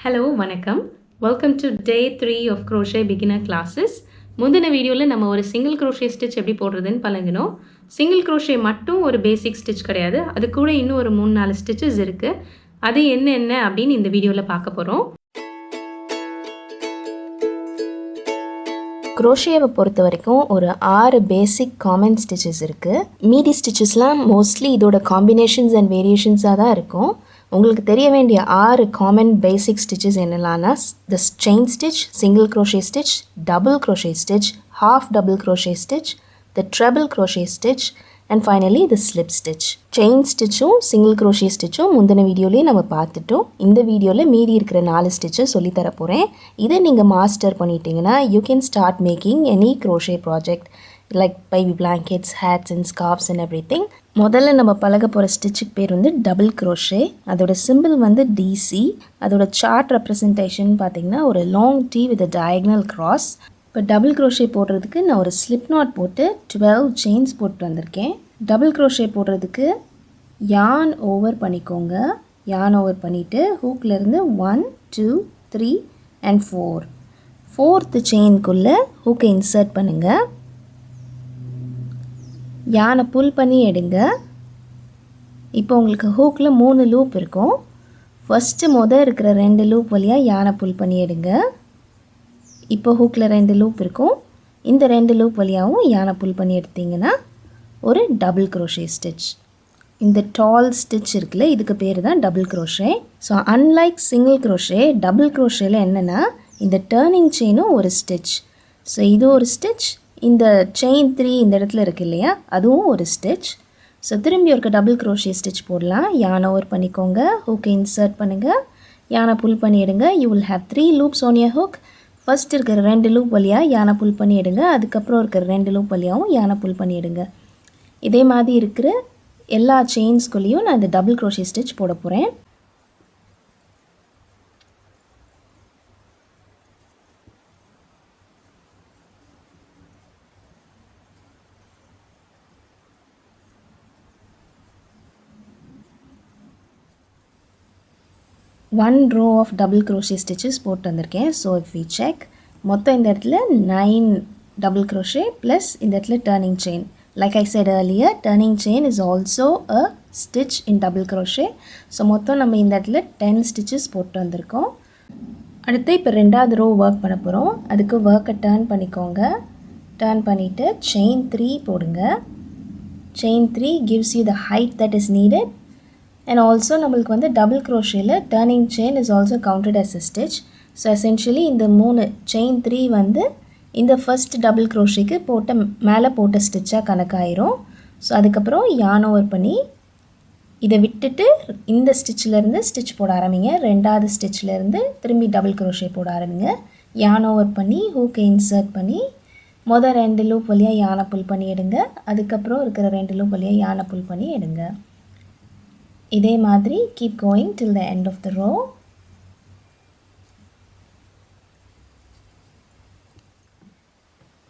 Hello வணக்கம். Welcome to day 3 ஆஃப் crochet beginner classes. முந்தின வீடியோவில் நம்ம ஒரு சிங்கிள் crochet ஸ்டிச் எப்படி போடுறதுன்னு பழகினோம். சிங்கிள் crochet மட்டும் ஒரு பேசிக் ஸ்டிச் கிடையாது, அது கூட இன்னும் ஒரு 3-4 ஸ்டிச்சஸ் இருக்குது. அது என்ன அப்படின்னு இந்த வீடியோவில் பார்க்க போகிறோம். க்ரோஷேவை பொறுத்த வரைக்கும் ஒரு 6 பேசிக் காமன் ஸ்டிச்சஸ் இருக்குது. மீதி ஸ்டிச்சஸ்லாம் மோஸ்ட்லி இதோட காம்பினேஷன்ஸ் அண்ட் வேரியேஷன்ஸாக தான் இருக்கும். உங்களுக்கு தெரிய வேண்டிய 6 காமன் பேசிக் ஸ்டிச்சஸ் என்னெல்லாம்னா the chain stitch, single crochet stitch, double crochet stitch, half double crochet stitch, the triple crochet stitch and finally the slip stitch. Chain ஸ்டிச்சும் சிங்கிள் க்ரோஷே ஸ்டிச்சும் முந்தின வீடியோலேயே நம்ம பார்த்துட்டோம். இந்த வீடியோவில் மீதி இருக்கிற 4 ஸ்டிச்சை சொல்லித்தர போகிறேன். இதை நீங்கள் மாஸ்டர் பண்ணிட்டீங்கன்னா you can start making any crochet project like baby blankets, hats and scarves and everything. முதல்ல நம்ம பழக போகிற ஸ்டிச்சுக்கு பேர் வந்து டபுள் க்ரோஷே. அதோட சிம்பிள் வந்து DC. அதோட சார்ட் ரெப்ரசன்டேஷன் பார்த்திங்கன்னா ஒரு long T with diagonal cross. இப்போ டபுள் க்ரோஷே போடுறதுக்கு நான் ஒரு ஸ்லிப் நாட் போட்டு 12 செயின்ஸ் போட்டு வந்திருக்கேன். டபுள் க்ரோஷே போடுறதுக்கு யான் ஓவர் பண்ணிக்கோங்க. யான் ஓவர் பண்ணிவிட்டு ஹூக்லேருந்து 1, 2, 3 and 4 4th செயின்குள்ளே ஹூக்கை இன்சர்ட் பண்ணுங்கள். யானை புல் பண்ணி எடுங்க. இப்போ உங்களுக்கு ஹூக்கில் 3 லூப் இருக்கும். ஃபஸ்ட்டு இருக்கிற 2 லூப் வழியாக யானை புல் பண்ணி எடுங்க. இப்போ ஹூக்கில் 2 லூப் இருக்கும். இந்த 2 லூப் வழியாகவும் யானை புல் பண்ணி எடுத்திங்கன்னா ஒரு டபுள் க்ரோஷே ஸ்டிச். இந்த டால் ஸ்டிச் இருக்குல்ல, இதுக்கு பேர் தான் double crochet. So unlike single crochet, double க்ரோஷேயில் என்னென்னா இந்த டேர்னிங் செயினும் ஒரு ஸ்டிச். ஸோ இது ஒரு ஸ்டிச், இந்த செயின் 3 இந்த இடத்துல இருக்குது இல்லையா, அதுவும் ஒரு ஸ்டிச். ஸோ திரும்பி ஒரு டபுள் க்ரோஷே ஸ்டிச் போடலாம். யானை ஓவர் பண்ணிக்கோங்க, ஹூக்கை இன்சர்ட் பண்ணுங்கள், யானை புல் பண்ணி எடுங்க. You will have 3 loops on your hook. First இருக்கிற 2 லூப் வழியாக யானை புல் பண்ணி எடுங்க. அதுக்கப்புறம் இருக்கிற 2 லூப் வழியாகவும் யானை புல் பண்ணி எடுங்க. இதே மாதிரி இருக்கிற எல்லா செயின்ஸ்குள்ளேயும் நான் இந்த டபுள் க்ரோஷே ஸ்டிச் போட போகிறேன். One row of double crochet stitches போட்டு வந்திருக்கேன். ஸோ இஃப் வி செக், மொத்தம் இந்த இடத்துல 9 டபுள் க்ரோஷே ப்ளஸ் இந்த இடத்துல turning chain. Like I set earlier, turning chain is also a stitch in double crochet. So மொத்தம் நம்ம இந்த இடத்துல 10 ஸ்டிச்சஸ் போட்டு வந்திருக்கோம். அடுத்து இப்போ 2வது ரோ ஒர்க் பண்ண போகிறோம். அதுக்கு ஒர்க்கை டர்ன் பண்ணிக்கோங்க. டர்ன் பண்ணிவிட்டு செயின் 3 போடுங்க. Chain 3 gives you the height that is needed. And also நம்மளுக்கு வந்து டபுள் க்ரோஷேயில் turning chain is also counted as a stitch. So essentially இந்த 3 செயின் 3 வந்து இந்த ஃபர்ஸ்ட் டபுள் க்ரோஷேக்கு மேலே போட்ட ஸ்டிச்சாக கணக்காயிரும். ஸோ அதுக்கப்புறம் யான் ஓவர் பண்ணி இதை விட்டுட்டு இந்த ஸ்டிச்சிலேருந்து ஸ்டிச் போட ஆரம்பிங்க. 2வது ஸ்டிச்சிலேருந்து திரும்பி டபுள் க்ரோஷே போட ஆரம்பிங்க. யான் ஓவர் பண்ணி ஹூக்கை இன்சர்ட் பண்ணி 2 லூப் வழியாக யானை புல் பண்ணி எடுங்க. அதுக்கப்புறம் இருக்கிற 2 லூப் வழியாக யானை புல் பண்ணி எடுங்க. இதே மாதிரி keep going till the end of the row.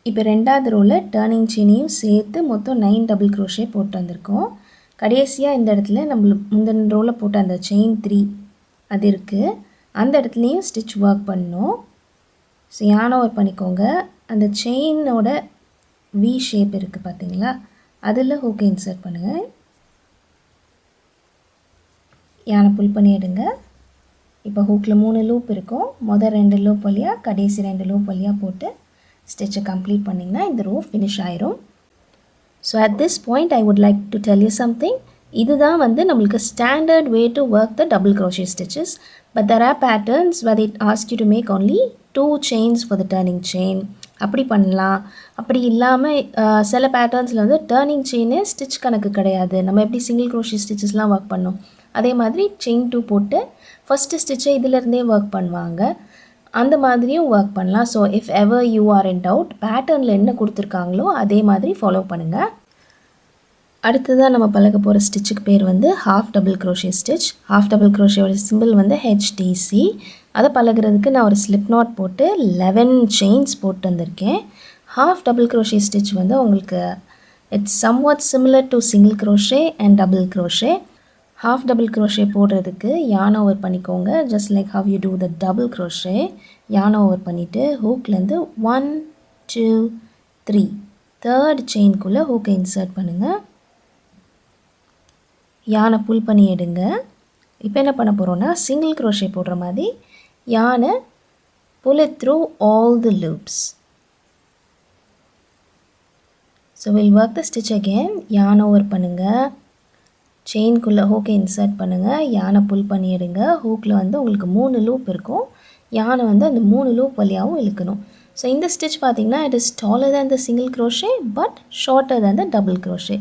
இப்போ 2வது ரோவில் டர்னிங் செயினையும் சேர்த்து மொத்தம் 9 டபுள் க்ரோஷே போட்டு வந்திருக்கோம். கடைசியாக இந்த இடத்துல நம்மளுக்கு முந்தின ரோவில் போட்ட அந்த செயின் 3 அது இருக்குது, அந்த இடத்துலையும் ஸ்டிச் ஒர்க் பண்ணணும். ஸோ யான் ஓவர் பண்ணிக்கோங்க. அந்த செயினோட வி ஷேப் இருக்குது பார்த்தீங்களா, அதில் ஹூக்கை இன்சர்ட் பண்ணுங்கள். யானை புல் பண்ணி எடுங்க. இப்போ ஹூக்கில் 3 லூப் இருக்கும். 2 லூப் வழியாக கடைசி 2 லூப் வழியாக போட்டு ஸ்டிச்சை கம்ப்ளீட் பண்ணிங்கன்னா இந்த ரோ ஃபினிஷ் ஆயிரும். So at this point I would like to tell you something. இதுதான் வந்து நம்மளுக்கு standard way to work the double crochet stitches. But there are patterns where it asks you to make only 2 chains for the turning chain. அப்படி பண்ணலாம். அப்படி இல்லாமல் சில பேட்டர்ன்ஸில் வந்து turning செயினே stitch கணக்கு கிடையாது. நம்ம எப்படி சிங்கிள் க்ரோஷே ஸ்டிச்சஸ்லாம் ஒர்க் பண்ணோம், அதே மாதிரி செயின் 2 போட்டு ஃபஸ்ட்டு ஸ்டிச்சை இதிலேருந்தே ஒர்க் பண்ணுவாங்க. அந்த மாதிரியும் ஒர்க் பண்ணலாம். So if ever you are in doubt, பேட்டர்னில் என்ன கொடுத்துருக்காங்களோ அதே மாதிரி ஃபாலோ பண்ணுங்கள். அடுத்ததாக நம்ம பழக போகிற ஸ்டிச்சுக்கு பேர் வந்து half double crochet stitch. Half double க்ரோஷேயோட சிம்பிள் வந்து HDC. அதை பழகிறதுக்கு நான் ஒரு ஸ்லிப் நாட் போட்டு 11 செயின்ஸ் போட்டு வந்திருக்கேன். ஹாஃப் டபுள் க்ரோஷே ஸ்டிச் வந்து உங்களுக்கு it's somewhat similar to single crochet and double crochet. half double crochet போடுறதுக்கு yarn over பண்ணிக்கோங்க. just like how you do the double crochet. yarn over பண்ணிட்டு hookலேருந்து 1 2 3 third chainக்குள்ளே hook insert பண்ணுங்க. yarn pull பண்ணி எடுங்க. இப்போ என்ன பண்ண போகிறோன்னா single crochet போடுற மாதிரி yarn pull it through all the loops. so we'll work the stitch again. yarn over பண்ணுங்க, செயின்குள்ளே ஹூக்கை இன்சர்ட் பண்ணுங்கள், யானை புல் பண்ணி எடுங்க. ஹூக்கில் வந்து உங்களுக்கு 3 லூப் இருக்கும். யானை வந்து அந்த 3 லூப் வழியாகவும் இழுக்கணும். ஸோ இந்த ஸ்டிச் பார்த்திங்கன்னா it is taller than the single crochet but shorter than the double crochet.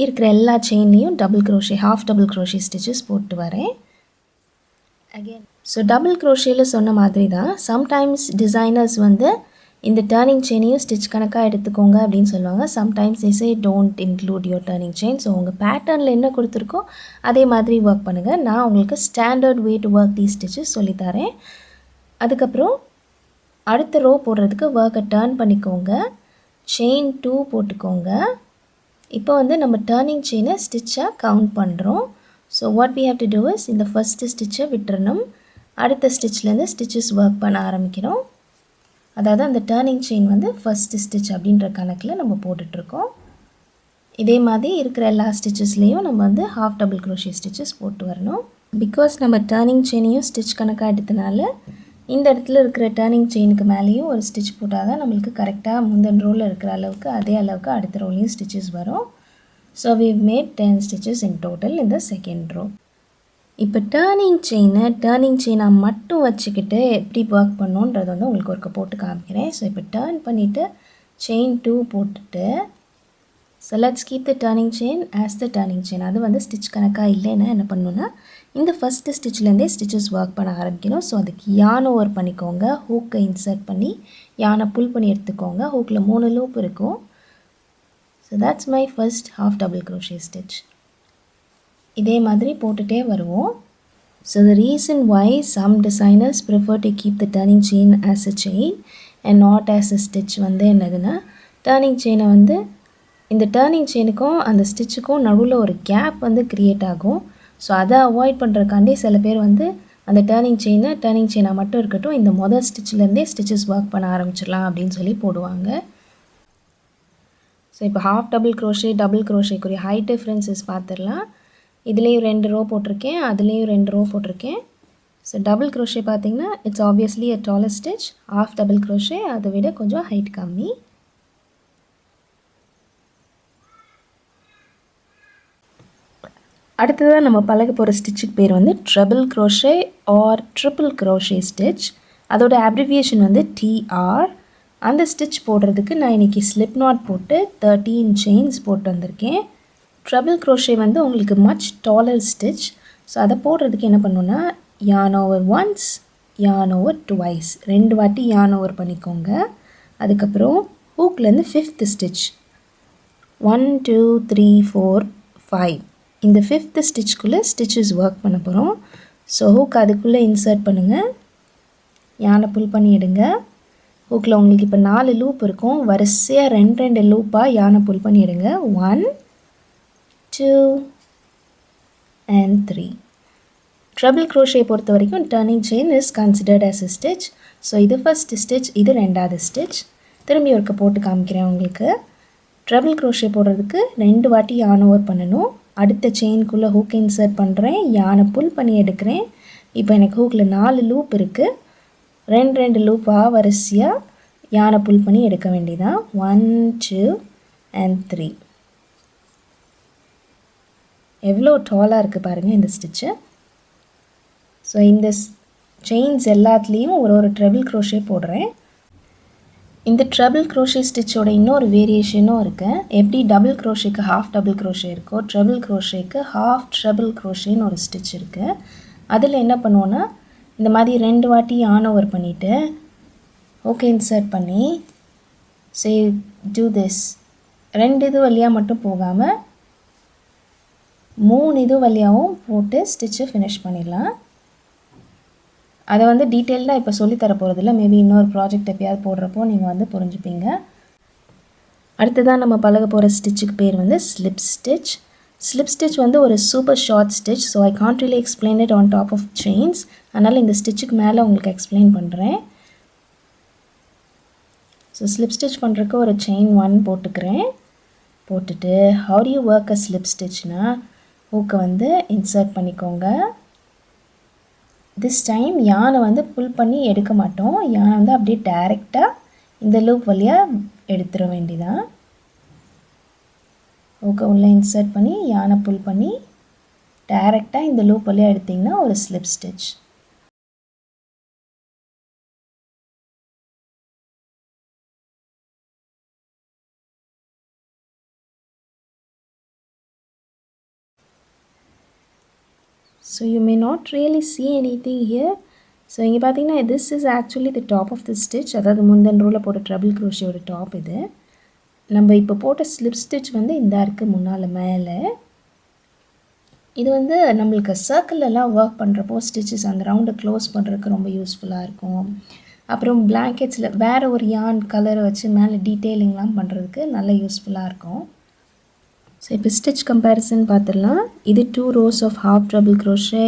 இருக்கிற எல்லா செயின்லேயும் double crochet, half double crochet stitches போட்டு வரேன். அகெயின் ஸோ டபுள் க்ரோஷேயில் சொன்ன மாதிரி தான் சம்டைம்ஸ் டிசைனர்ஸ் வந்து இந்த டர்னிங் செயினையும் ஸ்டிச் கணக்காக எடுத்துக்கோங்க அப்படின்னு சொல்லுவாங்க. Sometimes they say don't include your turning chain. So உங்கள் பேட்டர்னில் என்ன கொடுத்துருக்கோ அதே மாதிரி ஒர்க் பண்ணுங்கள். நான் உங்களுக்கு standard way to work these stitches சொல்லித்தரேன். அதுக்கப்புறம் அடுத்த ரோ போடுறதுக்கு ஒர்க்கை டர்ன் பண்ணிக்கோங்க, செயின் 2 போட்டுக்கோங்க. இப்போ வந்து நம்ம டர்னிங் செயினை ஸ்டிச்சாக கவுண்ட் பண்ணுறோம். So what we have to do is இந்த ஃபஸ்ட்டு ஸ்டிச்சை விட்டுறணும். அடுத்த ஸ்டிச்லேருந்து ஸ்டிச்சஸ் ஒர்க் பண்ண ஆரம்பிக்கிறோம். அதாவது அந்த டர்னிங் செயின் வந்து ஃபஸ்ட்டு ஸ்டிச் அப்படின்ற கணக்கில் நம்ம போட்டுட்ருக்கோம். இதே மாதிரி இருக்கிற எல்லா ஸ்டிச்சஸ்லேயும் நம்ம வந்து ஹாஃப் டபுள் க்ரோஷே ஸ்டிச்சஸ் போட்டு வரணும். பிகாஸ் நம்ம டர்னிங் செயினையும் ஸ்டிச் கணக்காக எடுத்தனால இந்த இடத்துல இருக்கிற டர்னிங் செயினுக்கு மேலேயும் ஒரு ஸ்டிச் போட்டால் தான் நம்மளுக்கு கரெக்டாக முந்தின ரோவில் இருக்கிற அளவுக்கு அதே அளவுக்கு அடுத்த ரோலையும் ஸ்டிச்சஸ் வரும். So we've made 10 stitches in total in the second row. இப்போ டர்னிங் செயினாக மட்டும் வச்சுக்கிட்டு எப்படி ஒர்க் பண்ணணுன்றது வந்து உங்களுக்கு ஒர்க்கை போட்டு காமிக்கிறேன். ஸோ இப்போ டர்ன் பண்ணிவிட்டு செயின் 2 போட்டுட்டு so let's keep the turning chain as the turning chain. அது வந்து ஸ்டிச் கணக்காக இல்லைன்னா என்ன பண்ணணுன்னா இந்த ஃபஸ்ட்டு ஸ்டிச்லேருந்தே ஸ்டிச்சஸ் ஒர்க் பண்ண ஆரம்பிக்கணும். ஸோ அதுக்கு யான் ஓவர் பண்ணிக்கோங்க, ஹூக்கை இன்சர்ட் பண்ணி யானை புல் பண்ணி எடுத்துக்கோங்க. ஹூக்கில் 3 லூப் இருக்கும். So that's my first half double crochet stitch. இதே மாதிரி போட்டுகிட்டே வருவோம். So the reason why some designers prefer to keep the turning chain as a chain and not as a stitch வந்து என்னதுன்னா டர்னிங் செயினை வந்து இந்த டர்னிங் செயினுக்கும் அந்த ஸ்டிச்சுக்கும் நடுவில் ஒரு கேப் வந்து க்ரியேட் ஆகும். ஸோ அதை அவாய்ட் பண்ணுறதுக்காண்டி சில பேர் வந்து அந்த டர்னிங் செயினாக மட்டும் இருக்கட்டும், இந்த மொதல் ஸ்டிச்சிலேருந்தே ஸ்டிச்சஸ் ஒர்க் பண்ண ஆரம்பிச்சிடலாம் அப்படின்னு சொல்லி போடுவாங்க. ஸோ இப்போ ஹாஃப் டபுள் க்ரோஷே டபுள் க்ரோஷேக்குரிய ஹைட் டிஃப்ரென்சஸ் பார்த்துடலாம். இதுலேயும் 2 ரோ போட்டிருக்கேன், அதுலேயும் 2 ரோ போட்டிருக்கேன். ஸோ டபுள் க்ரோஷே பார்த்திங்கன்னா it's obviously a taller stitch. Half double crochet அதை விட கொஞ்சம் ஹைட் கம்மி. அடுத்ததாக நம்ம பழக போகிற ஸ்டிச்சுக்கு பேர் வந்து treble crochet or triple crochet stitch. அதோட அப்ரிவியேஷன் வந்து TR. அந்த ஸ்டிச் போடுறதுக்கு நான் இன்றைக்கி ஸ்லிப் நாட் போட்டு 13 செயின்ஸ் போட்டு வந்திருக்கேன். ட்ரபிள் க்ரோஷே வந்து உங்களுக்கு மச் டாலர் ஸ்டிச். ஸோ அதை போடுறதுக்கு என்ன பண்ணணுன்னா yarn over once, yarn over twice, 2 வாட்டி yarn over பண்ணிக்கோங்க. அதுக்கப்புறம் ஹூக்லேருந்து 5th ஸ்டிச் 1 2 3 4 5 இந்த 5th ஸ்டிச்சுக்குள்ளே ஸ்டிச்சஸ் ஒர்க் பண்ண போகிறோம். ஸோ ஹூக் அதுக்குள்ளே இன்சர்ட் பண்ணுங்கள், யானை புல் பண்ணி எடுங்க. ஹூக்கில் உங்களுக்கு இப்போ 4 லூப் இருக்கும். வரிசையாக 2 லூப்பாக யானை புல் பண்ணி எடுங்க. 1 2 and 3. ட்ரபிள் க்ரோஷே பொறுத்த வரைக்கும் turning chain is considered as a stitch. So இது ஃபஸ்ட் ஸ்டிச், இது 2வது ஸ்டிச். திரும்பி ஒருக்க போட்டு காமிக்கிறேன் உங்களுக்கு. ட்ரபிள் க்ரோஷே போடுறதுக்கு 2 வாட்டி யான் ஓவர் பண்ணணும். அடுத்த செயின்குள்ளே ஹூக் இன்சர்ட் பண்ணுறேன், யானை புல் பண்ணி எடுக்கிறேன். இப்போ எனக்கு ஹூக்கில் 4 லூப் இருக்குது. 2 லூப்பாக வரிசையாக யானை புல் பண்ணி எடுக்க வேண்டியதான். 1 2 and 3. எவ்வளோ டாலாக இருக்குது பாருங்கள் இந்த ஸ்டிச்சு. ஸோ இந்த செயின்ஸ் எல்லாத்துலேயும் ஒரு ட்ரபிள் க்ரோஷே போடுறேன். இந்த ட்ரபிள் க்ரோஷே ஸ்டிச்சோட இன்னொரு வேரியேஷனும் இருக்குது. எப்படி டபுள் க்ரோஷேக்கு ஹாஃப் டபுள் க்ரோஷே இருக்கோ, ட்ரபிள் க்ரோஷேக்கு ஹாஃப் ட்ரபிள் க்ரோஷேன்னு ஒரு ஸ்டிச் இருக்குது. அதில் என்ன பண்ணுவோன்னா இந்த மாதிரி 2 வாட்டி yarn over பண்ணிவிட்டு ஓகே இன்சர்ட் பண்ணி சே டூ திஸ் 2 இது வழியாக மட்டும் போகாமல் 3 இது வழியாகவும் போட்டு ஸ்டிச்சை ஃபினிஷ் பண்ணிடலாம். அதை வந்து டீட்டெயில்டாக இப்போ சொல்லித்தர போகிறதில்ல, மேபி இன்னொரு ப்ராஜெக்ட் எப்பயாவது போடுறப்போ நீங்கள் வந்து புரிஞ்சுப்பீங்க. அடுத்ததான் நம்ம பழக போகிற ஸ்டிச்சுக்கு பேர் வந்து ஸ்லிப் ஸ்டிச். ஸ்லிப் ஸ்டிச் வந்து ஒரு super short stitch, so I can't really explain it on top of chains. அதனால் இந்த ஸ்டிச்சுக்கு மேலே உங்களுக்கு எக்ஸ்பிளைன் பண்ணுறேன். ஸோ ஸ்லிப் ஸ்டிச் பண்ணுறதுக்கு ஒரு செயின் 1 போட்டுக்கிறேன். போட்டுட்டு how do you work a slip stitchனா ஹூக்கை வந்து இன்சர்ட் பண்ணிக்கோங்க. திஸ் டைம் யானை வந்து புல் பண்ணி எடுக்க மாட்டோம். யானை வந்து அப்படியே டைரெக்டாக இந்த லூப் வழியாக எடுத்துட வேண்டியதான். ஹூக்கை உள்ளே இன்சர்ட் பண்ணி யானை புல் பண்ணி டைரெக்டாக இந்த லூப் வழியாக எடுத்திங்கன்னா ஒரு slip stitch. So you may not really see anything here. So இங்கே பார்த்தீங்கன்னா this is actually the top of the stitch, அதாவது முந்தன் ரோவில் போட்ட ட்ரபிள் க்ரோஷியோட டாப் இது. நம்ம இப்போ போட்ட ஸ்லிப் ஸ்டிச் வந்து இந்த இருக்குது முன்னால் மேலே. இது வந்து நம்மளுக்கு சர்க்கிளெல்லாம் ஒர்க் பண்ணுறப்போ ஸ்டிச்சஸ் அந்த ரவுண்டை க்ளோஸ் பண்ணுறதுக்கு ரொம்ப யூஸ்ஃபுல்லாக இருக்கும். அப்புறம் பிளாங்கெட்ஸில் வேறு ஒரு யான் கலரை வச்சு மேலே டீட்டெயிலிங்லாம் பண்ணுறதுக்கு நல்ல யூஸ்ஃபுல்லாக இருக்கும். ஸோ இப்போ ஸ்டிச் கம்பேரிசன் பார்த்துடலாம். இது 2 rows of half double crochet,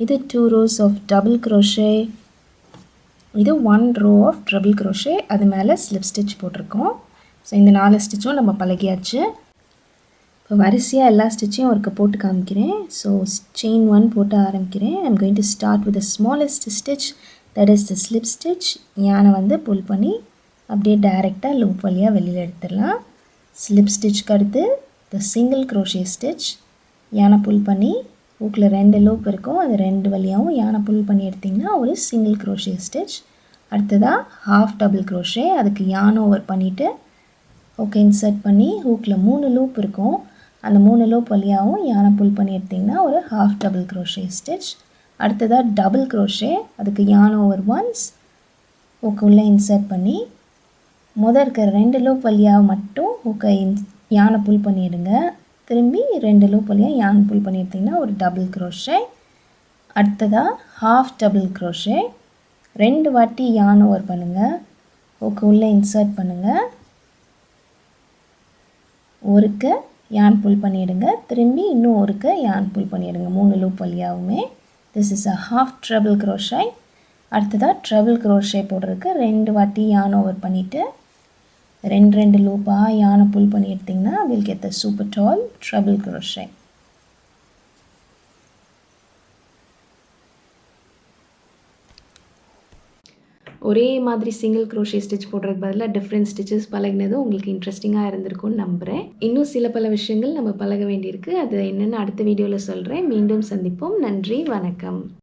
இது 2 rows ஆஃப் டபுள் க்ரோஷே, இது 1 row ஆஃப் ட்ரபிள் க்ரோஷே, அது மேலே ஸ்லிப் ஸ்டிச் போட்டிருக்கோம். ஸோ இந்த 4 ஸ்டிச்சும் நம்ம பழகியாச்சு. இப்போ வரிசையாக எல்லா ஸ்டிச்சையும் ஒருக்க போட்டு காமிக்கிறேன். ஸோ செயின் 1 போட்டு ஆரம்பிக்கிறேன். I'm going to start with the smallest stitch, that is the slip stitch. யானை வந்து புல் பண்ணி அப்படியே டைரெக்டாக லூப் வழியாக வெளியில் எடுத்துடலாம். ஸ்லிப் ஸ்டிச்சுக்கு அடுத்து த சிங்கிள் க்ரோஷே ஸ்டிச், யானை புல் பண்ணி ஹூக்கில் 2 லூப் இருக்கும், அது 2 வழியாகவும் யானை புல் பண்ணி எடுத்திங்கன்னா ஒரு சிங்கிள் க்ரோஷே ஸ்டிச். அடுத்ததாக ஹாஃப் டபுள் க்ரோஷே, அதுக்கு யானை ஓவர் பண்ணிவிட்டு ஹூக்கை இன்சர்ட் பண்ணி ஹூக்கில் 3 லூப் இருக்கும், அந்த 3 லூப் வழியாகவும் யானை புல் பண்ணி எடுத்திங்கன்னா ஒரு ஹாஃப் டபுள் க்ரோஷே ஸ்டிச். அடுத்ததாக டபுள் க்ரோஷே, அதுக்கு யானை ஓவர் ஒன்ஸ் ஹூக்கை உள்ளே இன்சர்ட் பண்ணி இருக்கிற 2 லூப் வழியாக மட்டும் ஹூக்கை யானை புல் பண்ணிவிடுங்க. திரும்பி 2 லூப் வழியாக யானை புல் பண்ணி எடுத்திங்கன்னா ஒரு டபுள் க்ரோஷே. அடுத்ததாக ஹாஃப் டபுள் க்ரோஷே, 2 வாட்டி யானை ஓவர் பண்ணுங்கள், ஹூக்கை உள்ளே இன்சர்ட் பண்ணுங்கள், ஒருக்க யான் புல் பண்ணிவிடுங்க, திரும்பி இன்னும் ஒருக்க யான் புல் பண்ணிவிடுங்க 3 லூப் வழியாகவுமே. This is a half treble crochet. அடுத்ததாக ட்ரபிள் க்ரோஷே போடுறதுக்கு 2 வாட்டி யான் ஓவர் பண்ணிவிட்டு 2 லூப்பாக யானை புல் பண்ணி எடுத்திங்கன்னா will get the super tall treble crochet. ஒரே மாதிரி சிங்கிள் க்ரோஷே ஸ்டிச் போடுறதுக்கு பதிலாக டிஃப்ரெண்ட் ஸ்டிச்சஸ் பழகினதும் உங்களுக்கு இன்ட்ரெஸ்டிங்காக இருந்திருக்கும்னு நம்புகிறேன். இன்னும் சில பல விஷயங்கள் நம்ம பழக வேண்டியிருக்கு. அது என்னென்னு அடுத்த வீடியோவில் சொல்கிறேன். மீண்டும் சந்திப்போம். நன்றி, வணக்கம்.